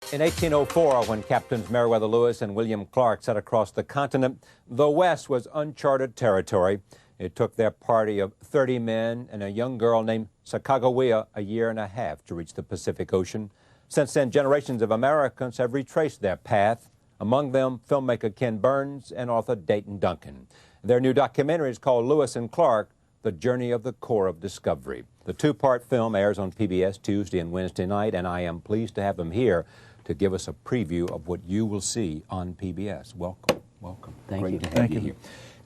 In 1804, when Captains Meriwether Lewis and William Clark set across the continent, the West was uncharted territory. It took their party of 30 men and a young girl named Sacagawea a year and a half to reach the Pacific Ocean. Since then, generations of Americans have retraced their path, among them filmmaker Ken Burns and author Dayton Duncan. Their new documentary is called Lewis and Clark, The Journey of the Corps of Discovery. The two-part film airs on PBS Tuesday and Wednesday night, and I am pleased to have them here to give us a preview of what you will see on PBS. Welcome, welcome. Thank you. To have you here.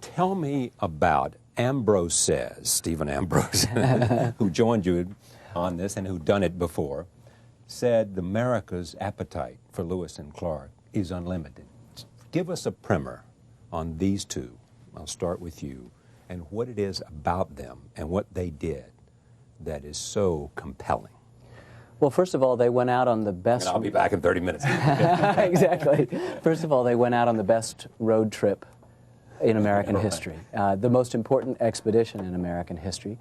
Tell me about Ambrose Says, Stephen Ambrose, who joined you on this and who done it before, said America's appetite for Lewis and Clark is unlimited. Give us a primer on these two. I'll start with you, and what it is about them and what they did that is so compelling. Well, first of all, they went out on the best... And I'll be back in 30 minutes. Exactly. First of all, they went out on the best road trip in American history, the most important expedition in American history.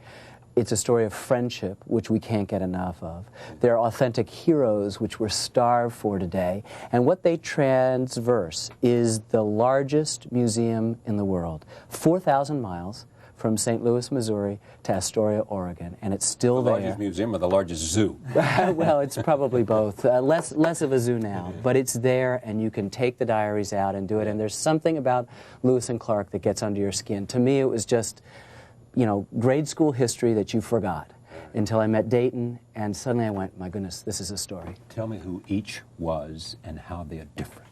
It's a story of friendship, which we can't get enough of. They're authentic heroes, which we're starved for today. And what they transverse is the largest museum in the world, 4,000 miles from St. Louis, Missouri to Astoria, Oregon, and it's still there. The largest museum or the largest zoo? Well, it's probably both. Less of a zoo now, but it's there, and you can take the diaries out and do it, and there's something about Lewis and Clark that gets under your skin. To me, it was just, you know, grade school history that you forgot until I met Dayton, and suddenly I went, my goodness, this is a story. Tell me who each was and how they are different.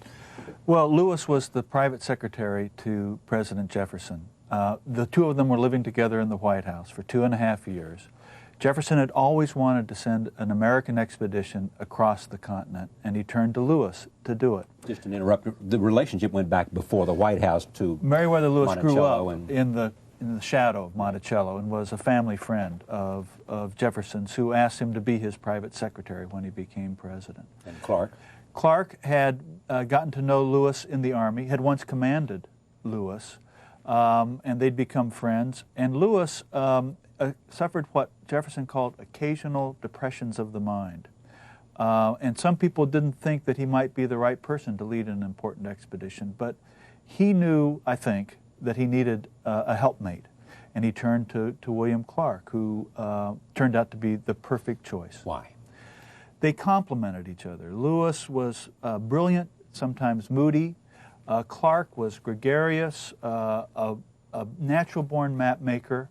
Well, Lewis was the private secretary to President Jefferson. The two of them were living together in the White House for 2.5 years. Jefferson had always wanted to send an American expedition across the continent, and he turned to Lewis to do it. Just an interrupt. The relationship went back before the White House to Meriwether Lewis grew up and in the shadow of Monticello and was a family friend of Jefferson's, who asked him to be his private secretary when he became president. And Clark? Clark had gotten to know Lewis in the Army, had once commanded Lewis, and they'd become friends. And Lewis suffered what Jefferson called occasional depressions of the mind. And some people didn't think that he might be the right person to lead an important expedition, but he knew, I think, that he needed a helpmate. And he turned to William Clark, who turned out to be the perfect choice. Why? They complemented each other. Lewis was brilliant, sometimes moody. Clark was gregarious, a natural-born map maker,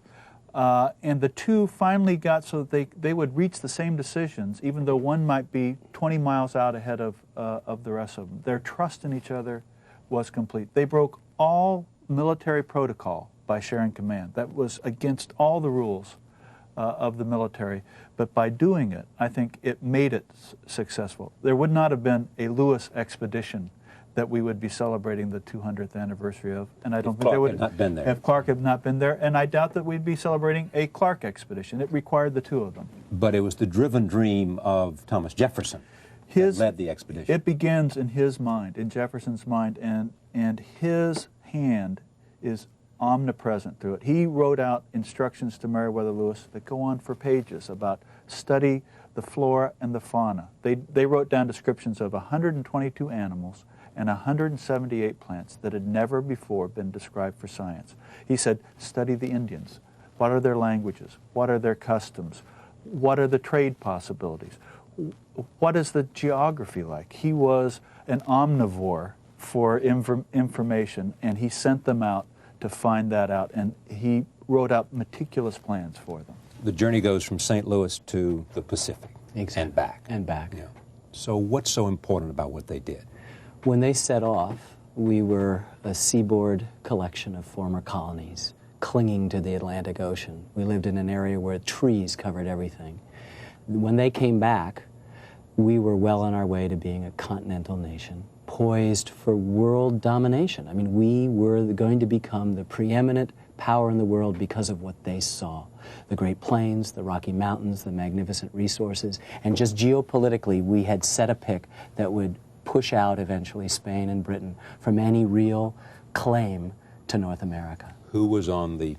and the two finally got so that they would reach the same decisions, even though one might be 20 miles out ahead of the rest of them. Their trust in each other was complete. They broke all military protocol by sharing command. That was against all the rules of the military, but by doing it, I think it made it successful. There would not have been a Lewis expedition that we would be celebrating the 200th anniversary of, and I don't think there would have not been there. If Clark had not been there, and I doubt that we'd be celebrating a Clark expedition. It required the two of them. But it was the driven dream of Thomas Jefferson that led the expedition. It begins in his mind, in Jefferson's mind, and his hand is omnipresent through it. He wrote out instructions to Meriwether Lewis that go on for pages about study the flora and the fauna. They wrote down descriptions of 122 animals and 178 plants that had never before been described for science. He said, study the Indians. What are their languages? What are their customs? What are the trade possibilities? What is the geography like? He was an omnivore for information, and he sent them out to find that out, and he wrote out meticulous plans for them. The journey goes from St. Louis to the Pacific. Exactly. And back. And back. Yeah. So what's so important about what they did? When they set off, we were a seaboard collection of former colonies clinging to the Atlantic Ocean. We lived in an area where trees covered everything. When they came back, we were well on our way to being a continental nation, poised for world domination. I mean, we were going to become the preeminent power in the world because of what they saw. The Great Plains, the Rocky Mountains, the magnificent resources, and just geopolitically, we had set a pick that would push out eventually Spain and Britain from any real claim to North America. Who was on the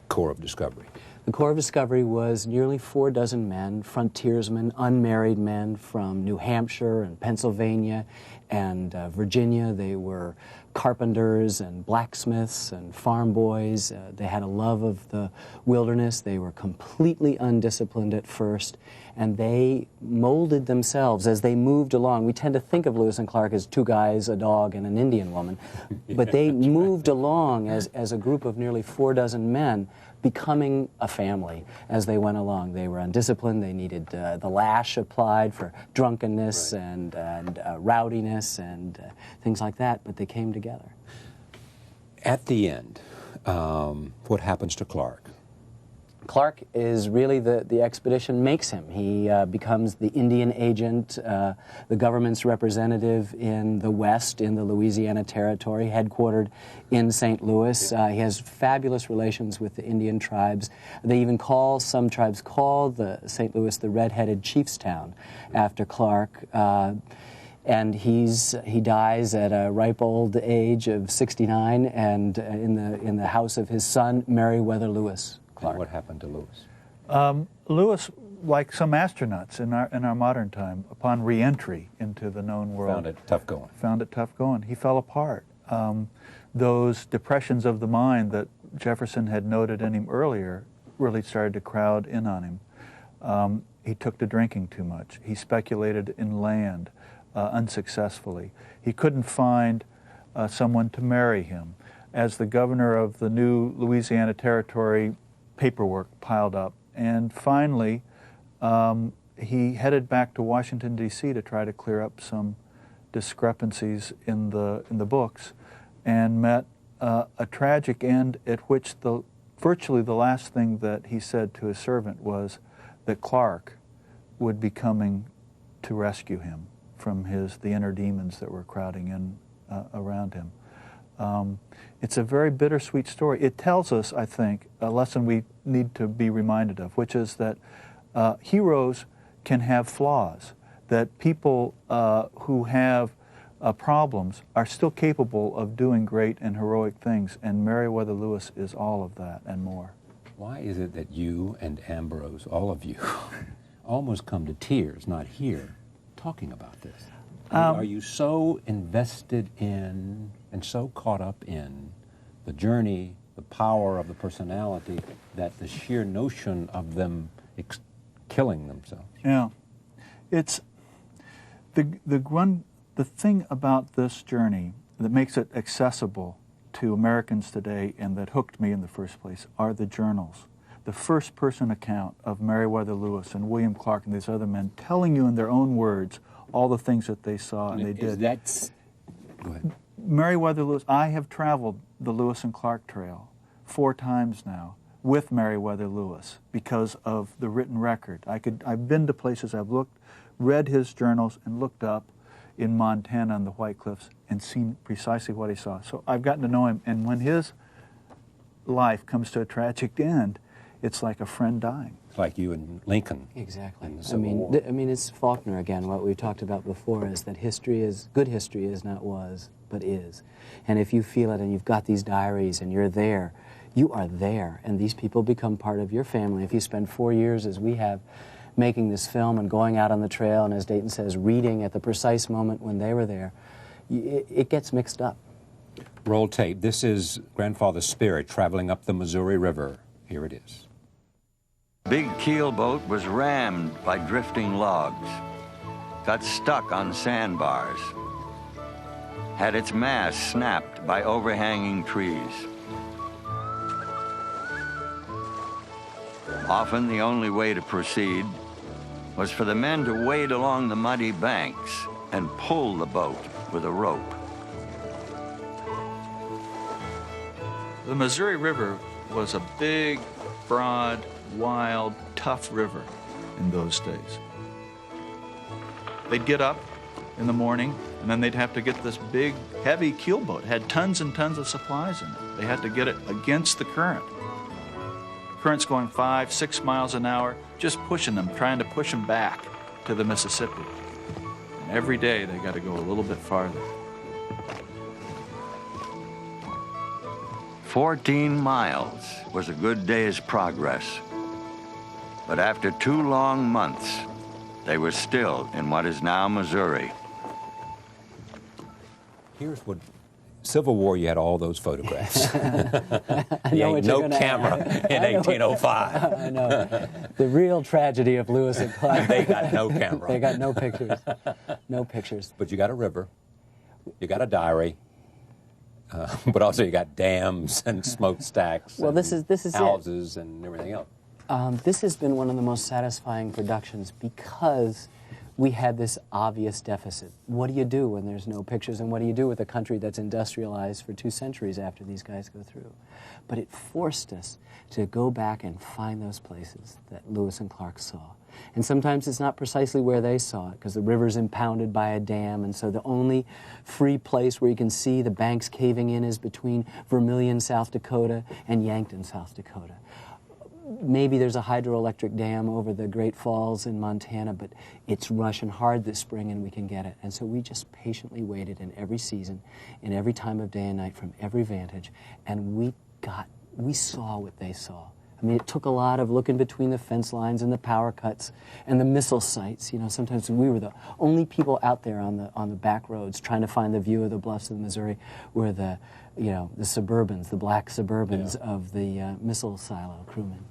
Corps of Discovery? The Corps of Discovery was nearly 46 men, frontiersmen, unmarried men from New Hampshire and Pennsylvania and Virginia. They were carpenters and blacksmiths and farm boys. They had a love of the wilderness. They were completely undisciplined at first, and they molded themselves as they moved along. We tend to think of Lewis and Clark as two guys, a dog, and an Indian woman, but they moved along as a group of nearly 46 men, becoming a family as they went along. They were undisciplined. They needed the lash applied for drunkenness and rowdiness and things like that, but they came together. At the end, what happens to Clark? Clark is really the expedition makes him. He becomes the Indian agent, the government's representative in the West, in the Louisiana Territory, headquartered in St. Louis. He has fabulous relations with the Indian tribes. They even some tribes call the St. Louis the Red-Headed Chief's Town after Clark. And he dies at a ripe old age of 69, and in the house of his son, Meriwether Lewis. And what happened to Lewis? Lewis, like some astronauts in our modern time, upon re-entry into the known world, Found it tough going. Found it tough going. He fell apart. Those depressions of the mind that Jefferson had noted in him earlier really started to crowd in on him. He took to drinking too much. He speculated in land unsuccessfully. He couldn't find someone to marry him. As the governor of the new Louisiana Territory, paperwork piled up, and finally he headed back to Washington, D.C. to try to clear up some discrepancies in the books, and met a tragic end at which virtually the last thing that he said to his servant was that Clark would be coming to rescue him from the inner demons that were crowding in around him. It's a very bittersweet story. It tells us, I think, a lesson we need to be reminded of, which is that heroes can have flaws, that people who have problems are still capable of doing great and heroic things, and Meriwether Lewis is all of that and more. Why is it that you and Ambrose, all of you, almost come to tears, not here, talking about this? Are you so invested in and so caught up in the journey, the power of the personality, that the sheer notion of them killing themselves? Yeah. It's the thing about this journey that makes it accessible to Americans today and that hooked me in the first place are the journals. The first-person account of Meriwether Lewis and William Clark and these other men telling you in their own words all the things that they saw and they did. Go ahead. Meriwether Lewis, I have traveled the Lewis and Clark Trail 4 times now with Meriwether Lewis because of the written record. I've been to places, I've read his journals and looked up in Montana on the White Cliffs and seen precisely what he saw. So I've gotten to know him, and when his life comes to a tragic end, it's like a friend dying. It's like you and Lincoln. Exactly. I mean, it's Faulkner again. What we talked about before is that good history is not was, but is. And if you feel it and you've got these diaries and you're there, you are there. And these people become part of your family. If you spend 4 years, as we have, making this film and going out on the trail, and as Dayton says, reading at the precise moment when they were there, it gets mixed up. Roll tape. This is Grandfather's spirit traveling up the Missouri River. Here it is. Big keelboat was rammed by drifting logs, got stuck on sandbars, had its mast snapped by overhanging trees. Often the only way to proceed was for the men to wade along the muddy banks and pull the boat with a rope. The Missouri River was a big, broad, wild, tough river in those days. They'd get up in the morning, and then they'd have to get this big, heavy keelboat. It had tons and tons of supplies in it. They had to get it against the current. Current's going 5-6 miles an hour, just pushing them, trying to push them back to the Mississippi. And every day they got to go a little bit farther. 14 miles was a good day's progress. But after 2 long months, they were still in what is now Missouri. Here's what Civil War, you had all those photographs. You ain't no camera in 1805. I know. The real tragedy of Lewis and Clark. They got no camera. They got no pictures. No pictures. But you got a river, you got a diary, but also you got dams and smokestacks. Well, this is houses and everything else. This has been one of the most satisfying productions because we had this obvious deficit. What do you do when there's no pictures, and what do you do with a country that's industrialized for 2 centuries after these guys go through? But it forced us to go back and find those places that Lewis and Clark saw. And sometimes it's not precisely where they saw it, because the river's impounded by a dam, and so the only free place where you can see the banks caving in is between Vermilion, South Dakota, and Yankton, South Dakota. Maybe there's a hydroelectric dam over the Great Falls in Montana, but it's rushing hard this spring and we can get it. And so we just patiently waited in every season, in every time of day and night, from every vantage, and we saw what they saw. I mean, it took a lot of looking between the fence lines and the power cuts and the missile sites. You know, sometimes we were the only people out there on the back roads trying to find the view of the bluffs of the Missouri, were the Suburbans, the black Suburbans of the missile silo crewmen.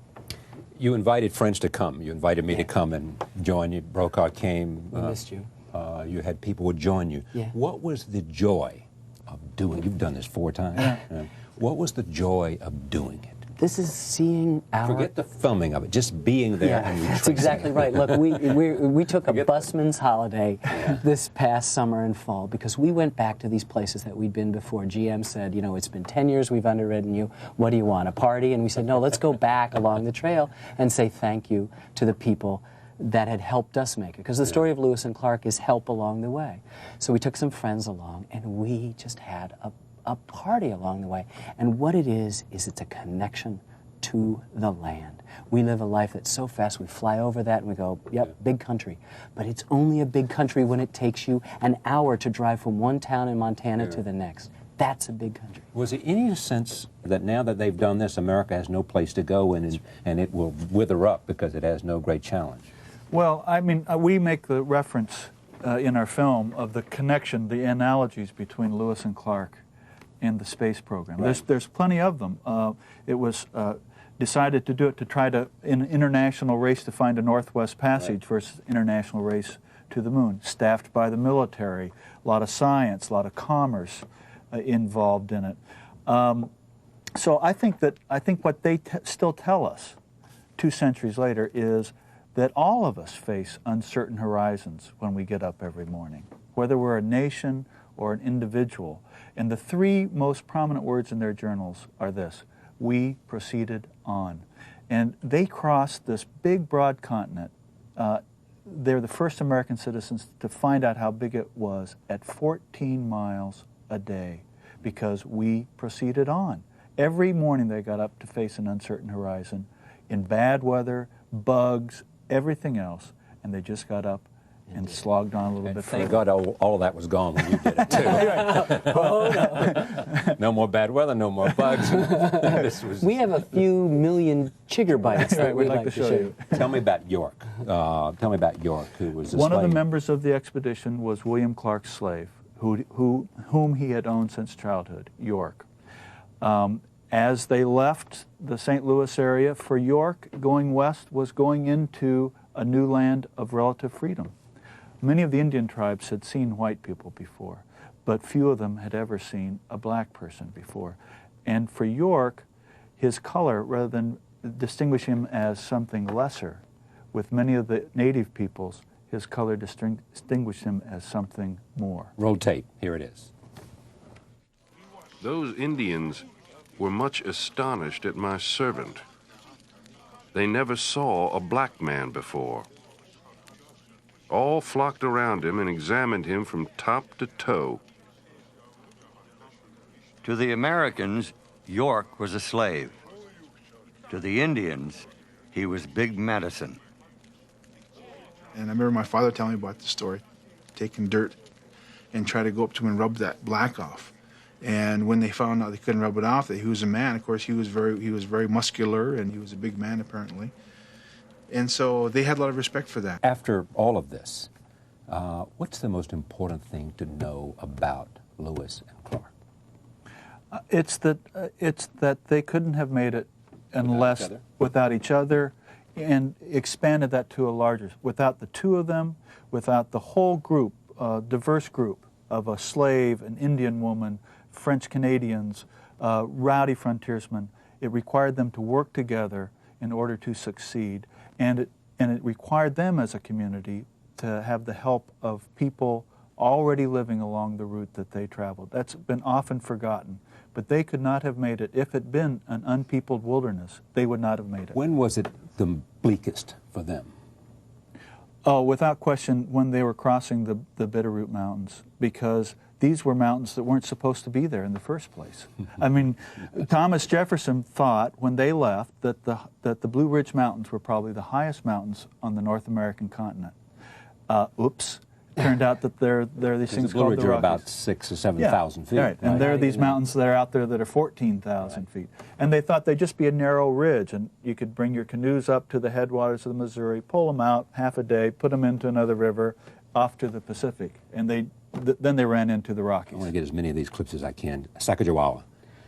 You invited friends to come. You invited me to come and join you. Brokaw came. We missed you. You had people would join you. Yeah. What was the joy of doing? You've done this 4 times. What was the joy of doing it? This is seeing our... Forget the filming of it, just being there and that's exactly right. Look, we took a busman's holiday this past summer and fall because we went back to these places that we'd been before. GM said, you know, it's been 10 years we've underwritten you. What do you want, a party? And we said, no, let's go back along the trail and say thank you to the people that had helped us make it. Because the story of Lewis and Clark is help along the way. So we took some friends along and we just had a party along the way. And what it is it's a connection to the land. We live a life that's so fast, we fly over that and we go, yep, big country. But it's only a big country when it takes you an hour to drive from one town in Montana to the next. That's a big country. Was there any sense that now that they've done this, America has no place to go and it will wither up because it has no great challenge? Well, I mean, we make the reference in our film of the connection, the analogies between Lewis and Clark and the space program. Right. There's plenty of them. It was decided to do it to try to, in an international race to find a Northwest Passage versus international race to the moon, staffed by the military, a lot of science, a lot of commerce involved in it. So I think what they still tell us 2 centuries later is that all of us face uncertain horizons when we get up every morning, whether we're a nation or an individual. And the 3 most prominent words in their journals are this: we proceeded on. And they crossed this big, broad continent. They're the first American citizens to find out how big it was at 14 miles a day, because we proceeded on. Every morning they got up to face an uncertain horizon, in bad weather, bugs, everything else, and they just got up and slogged on a little bit further. Thank God all of that was gone when you did it, too. No more bad weather, no more bugs. We have a few million chigger bites that we'd like to show you. Tell me about York. Tell me about York, who was a One slave. of the members of the expedition was William Clark's slave, whom he had owned since childhood, York. As they left the St. Louis area for York, going west was going into a new land of relative freedom. Many of the Indian tribes had seen white people before, but few of them had ever seen a black person before. And for York, his color, rather than distinguish him as something lesser, with many of the native peoples, his color distinguished him as something more. Roll tape. Here it is. Those Indians were much astonished at my servant. They never saw a black man before. All flocked around him and examined him from top to toe. To the Americans, York was a slave. To the Indians, he was big medicine. And I remember my father telling me about the story, taking dirt and try to go up to him and rub that black off. And when they found out they couldn't rub it off, that he was a man. Of course, he was very muscular, and he was a big man apparently. And so they had a lot of respect for that. After all of this, what's the most important thing to know about Lewis and Clark? It's that they couldn't have made it unless without each other, and expanded that to a larger, without the two of them, without the whole group, diverse group of a slave, an Indian woman, French Canadians, rowdy frontiersmen. It required them to work together in order to succeed, and it required them as a community to have the help of people already living along the route that they traveled. That's been often forgotten. But they could not have made it. If it had been an unpeopled wilderness, they would not have made it. When was it the bleakest for them? Oh, without question, when they were crossing the Bitterroot Mountains, because these were mountains that weren't supposed to be there in the first place. I mean, Thomas Jefferson thought when they left that the Blue Ridge Mountains were probably the highest mountains on the North American continent. Oops. Turned out that there are these things called the Rockies. Are about 6,000 or 7,000 feet. Right, and there are these mountains that are out there that are 14,000 feet. And they thought they'd just be a narrow ridge, and you could bring your canoes up to the headwaters of the Missouri, pull them out half a day, put them into another river, off to the Pacific. And then they ran into the Rockies. I want to get as many of these clips as I can. Sacagawea.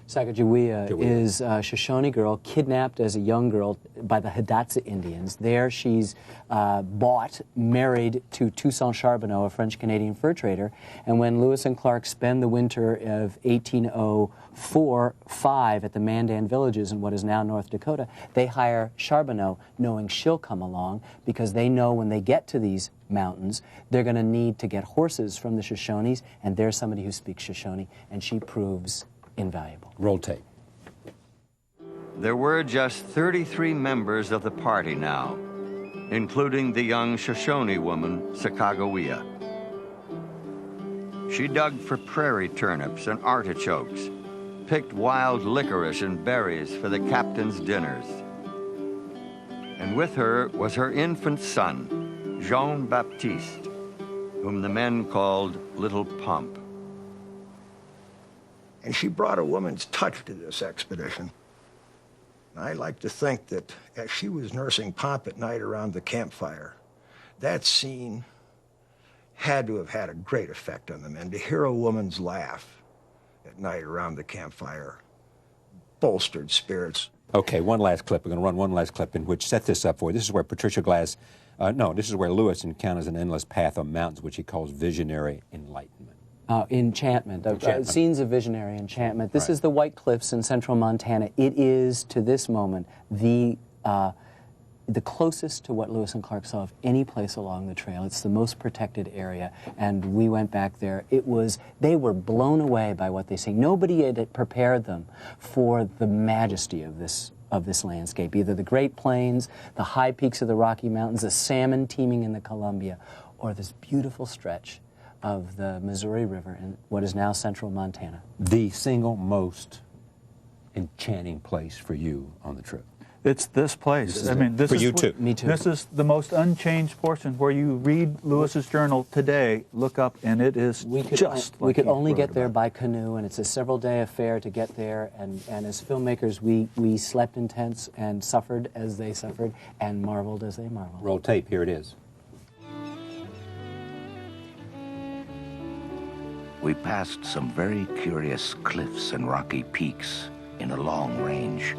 Sacagawea is a Shoshone girl kidnapped as a young girl by the Hidatsa Indians. There she's married to Toussaint Charbonneau, a French-Canadian fur trader. And when Lewis and Clark spend the winter of 1804-5 at the Mandan villages in what is now North Dakota, they hire Charbonneau, knowing she'll come along, because they know when they get to these mountains, they're going to need to get horses from the Shoshones, and there's somebody who speaks Shoshone, and she proves invaluable. Roll tape. There were just 33 members of the party now, including the young Shoshone woman, Sacagawea. She dug for prairie turnips and artichokes, picked wild licorice and berries for the captain's dinners. And with her was her infant son, Jean-Baptiste, whom the men called Little Pomp. And she brought a woman's touch to this expedition. I like to think that as she was nursing Pomp at night around the campfire, that scene had to have had a great effect on the men. To hear a woman's laugh at night around the campfire bolstered spirits. Okay, one last clip. We're going to run one last clip in which set this up for you. This is where Patricia Glass, this is where Lewis encounters an endless path of mountains, which he calls visionary enlightenment. Enchantment. Scenes of visionary enchantment. This is the White Cliffs in central Montana. It is, to this moment, the closest to what Lewis and Clark saw of any place along the trail. It's the most protected area, and we went back there. They were blown away by what they see. Nobody had prepared them for the majesty of this landscape, either the Great Plains, the high peaks of the Rocky Mountains, the salmon teeming in the Columbia, or this beautiful stretch of the Missouri River in what is now central Montana. The single most enchanting place for you on the trip. It's this place. This for is you too. Me too. This is the most unchanged portion where you read Lewis's journal today, look up, and it is We could only get there by canoe, and it's a several-day affair to get there. And as filmmakers, we slept in tents and suffered as they suffered and marveled as they marveled. Roll tape. Here it is. We passed some very curious cliffs and rocky peaks in a long range,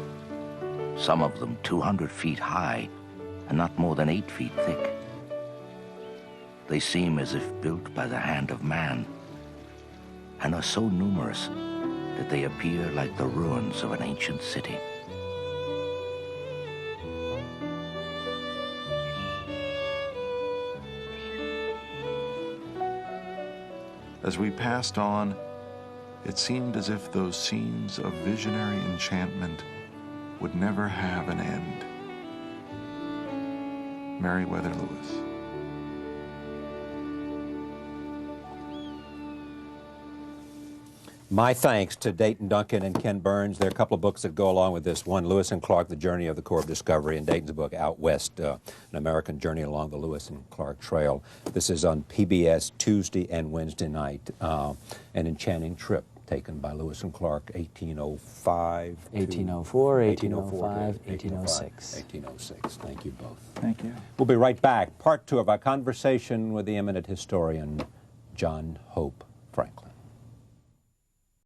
some of them 200 feet high and not more than 8 feet thick. They seem as if built by the hand of man, and are so numerous that they appear like the ruins of an ancient city. As we passed on, it seemed as if those scenes of visionary enchantment would never have an end. Meriwether Lewis. My thanks to Dayton Duncan and Ken Burns. There are a couple of books that go along with this. One, Lewis and Clark, The Journey of the Corps of Discovery, and Dayton's book, Out West, An American Journey Along the Lewis and Clark Trail. This is on PBS Tuesday and Wednesday night. An enchanting trip. taken by Lewis and Clark, 1805. 1804, 1805, 1806. 1806. Thank you both. Thank you. We'll be right back. Part 2 of our conversation with the eminent historian, John Hope.